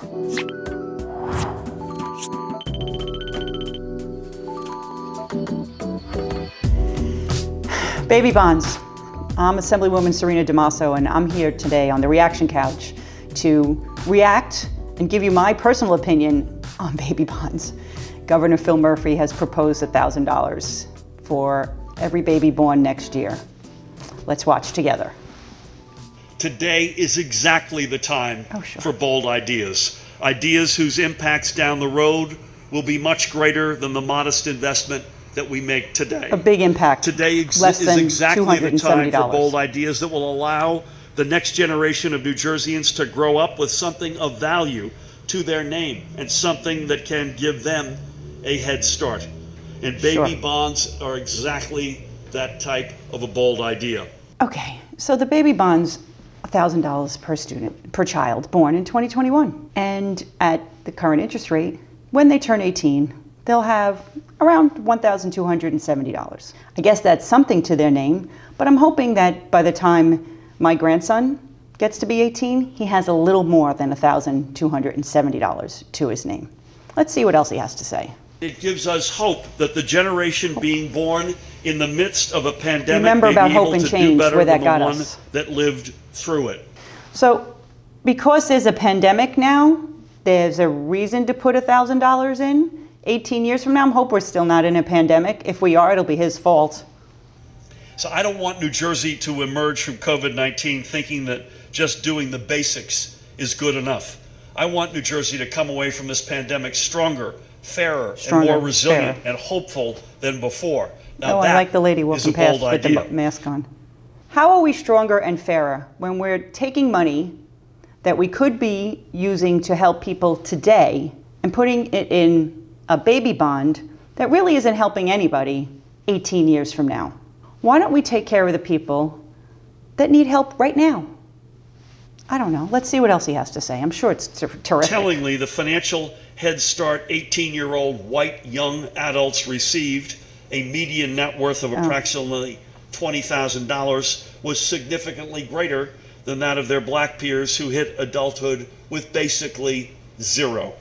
Baby bonds. I'm Assemblywoman Serena DiMaso, and I'm here today on the Reaction Couch to react and give you my personal opinion on baby bonds. Governor Phil Murphy has proposed $1,000 for every baby born next year. Let's watch together. Today is exactly the time for bold ideas. Ideas whose impacts down the road will be much greater than the modest investment that we make today. A big impact. Today is exactly the time for bold ideas that will allow the next generation of New Jerseyans to grow up with something of value to their name and something that can give them a head start. And baby bonds are exactly that type of a bold idea. Okay, so the baby bonds, $1,000 per student, per child born in 2021. And at the current interest rate, when they turn 18, they'll have around $1,270. I guess that's something to their name, but I'm hoping that by the time my grandson gets to be 18, he has a little more than $1,270 to his name. Let's see what else he has to say. It gives us hope that the generation being born in the midst of a pandemic Remember may about be hope able and to change, do better where that than got the one us. that lived through it. So because there's a pandemic now, there's a reason to put $1,000 in. 18 years from now, I hope we're still not in a pandemic. If we are, it'll be his fault. So I don't want New Jersey to emerge from COVID-19 thinking that just doing the basics is good enough. I want New Jersey to come away from this pandemic stronger, fairer, and more resilient and hopeful than before. Now I like the lady walking past with the mask on. How are we stronger and fairer when we're taking money that we could be using to help people today and putting it in a baby bond that really isn't helping anybody 18 years from now? Why don't we take care of the people that need help right now? I don't know. Let's see what else he has to say. I'm sure it's terrific. Tellingly, the financial Head Start 18-year-old white young adults received, a median net worth of approximately $20,000, was significantly greater than that of their black peers who hit adulthood with basically zero.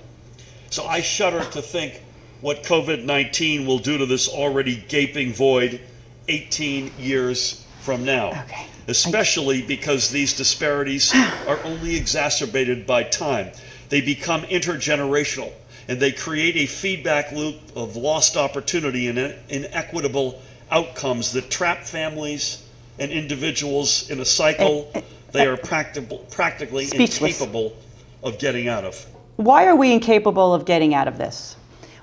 So I shudder to think what COVID-19 will do to this already gaping void 18 years from now, especially because these disparities are only exacerbated by time. They become intergenerational, and they create a feedback loop of lost opportunity and inequitable outcomes that trap families and individuals in a cycle they are practically incapable of getting out of. Why are we incapable of getting out of this?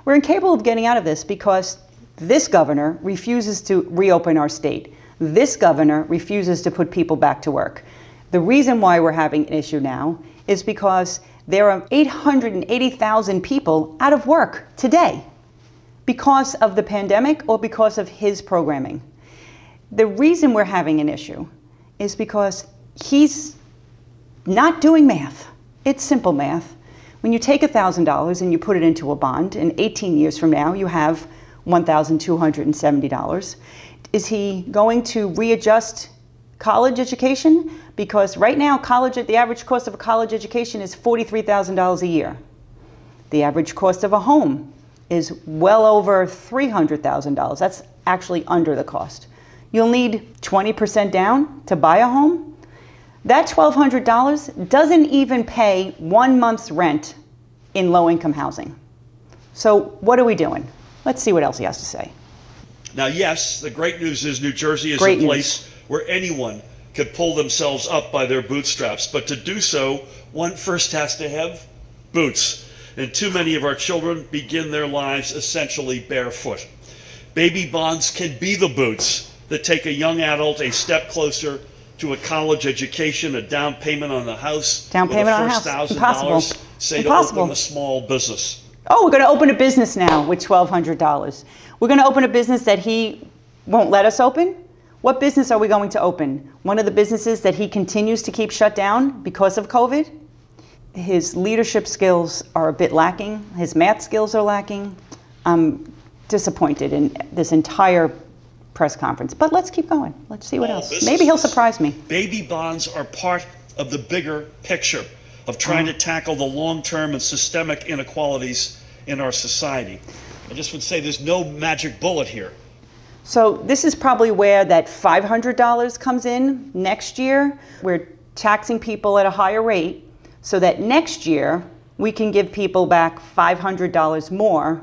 We're incapable of getting out of this because this governor refuses to reopen our state. This governor refuses to put people back to work. The reason why we're having an issue now is because there are 880,000 people out of work today because of the pandemic or because of his programming. The reason we're having an issue is because he's not doing math. It's simple math. When you take $1,000 and you put it into a bond, and 18 years from now you have $1,270, is he going to readjust college education? Because right now, the average cost of a college education is $43,000 a year. The average cost of a home is well over $300,000. That's actually under the cost. You'll need 20% down to buy a home. That $1,200 doesn't even pay 1 month's rent in low-income housing. So what are we doing? Let's see what else he has to say. Now, yes, the great news is New Jersey is a place where anyone could pull themselves up by their bootstraps. But to do so, one first has to have boots. And too many of our children begin their lives essentially barefoot. Baby bonds can be the boots that take a young adult a step closer to a college education, a down payment on the house, down payment on a house. Impossible. Say to open a small business. Oh, we're going to open a business now with $1,200. We're going to open a business that he won't let us open? What business are we going to open? One of the businesses that he continues to keep shut down because of COVID? His leadership skills are a bit lacking. His math skills are lacking. I'm disappointed in this entire press conference. But let's keep going. Let's see what else. Maybe he'll surprise me. Baby bonds are part of the bigger picture. of trying to tackle the long-term and systemic inequalities in our society. I just would say there's no magic bullet here. So this is probably where that $500 comes in next year. We're taxing people at a higher rate so that next year we can give people back $500 more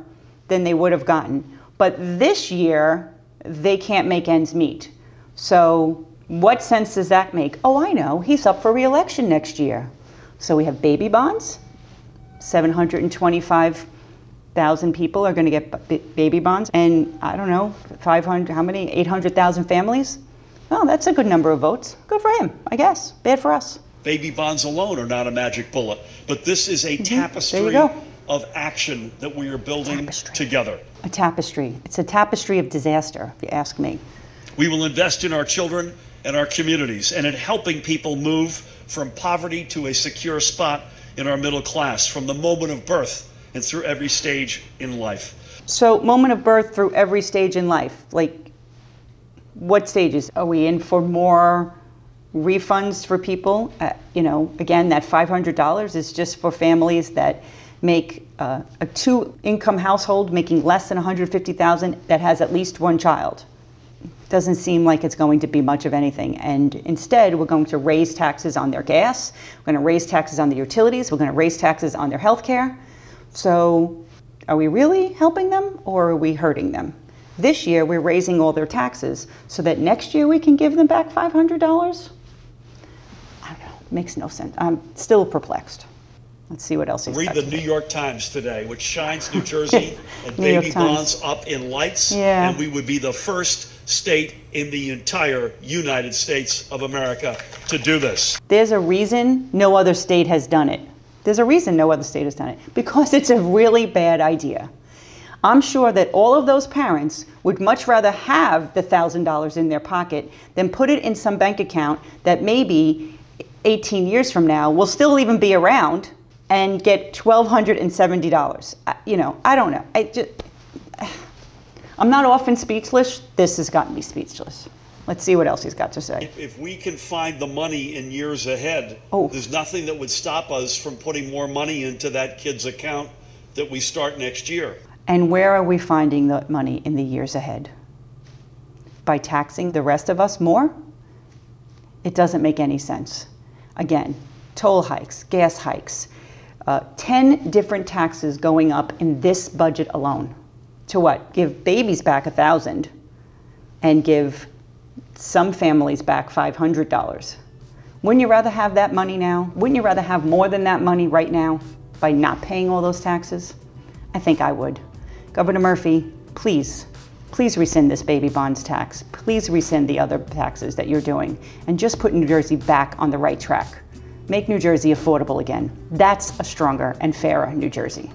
than they would have gotten. But this year, they can't make ends meet. So what sense does that make? Oh, I know, he's up for re-election next year. So we have baby bonds. 725,000 people are going to get baby bonds. And I don't know, 500, how many? 800,000 families? Oh, that's a good number of votes. Good for him, I guess. Bad for us. Baby bonds alone are not a magic bullet, but this is a tapestry of action that we are building together. A tapestry. It's a tapestry of disaster, if you ask me. We will invest in our children and our communities and in helping people move from poverty to a secure spot in our middle class from the moment of birth and through every stage in life. So, moment of birth through every stage in life. Like, what stages? Are we in for more refunds for people? You know, again, that $500 is just for families that make a two-income household making less than $150,000 that has at least one child. Doesn't seem like it's going to be much of anything. And instead, we're going to raise taxes on their gas. We're going to raise taxes on their utilities. We're going to raise taxes on their health care. So are we really helping them or are we hurting them? This year, we're raising all their taxes so that next year we can give them back $500? I don't know. Makes no sense. I'm still perplexed. Let's see what else he's got. Read the New York Times today, which shines New Jersey and baby bonds up in lights. Yeah. And we would be the first state in the entire United States of America to do this. There's a reason no other state has done it. There's a reason no other state has done it. Because it's a really bad idea. I'm sure that all of those parents would much rather have the $1,000 in their pocket than put it in some bank account that maybe 18 years from now will still even be around and get $1,270. You know, I don't know. I'm not often speechless. This has gotten me speechless. Let's see what else he's got to say. If we can find the money in years ahead, there's nothing that would stop us from putting more money into that kid's account that we start next year. And where are we finding the money in the years ahead? By taxing the rest of us more? It doesn't make any sense. Again, toll hikes, gas hikes, 10 different taxes going up in this budget alone. To what? Give babies back $1,000 and give some families back $500. Wouldn't you rather have that money now? Wouldn't you rather have more than that money right now by not paying all those taxes? I think I would. Governor Murphy, please rescind this baby bonds tax. Please rescind the other taxes that you're doing and just put New Jersey back on the right track. Make New Jersey affordable again. That's a stronger and fairer New Jersey.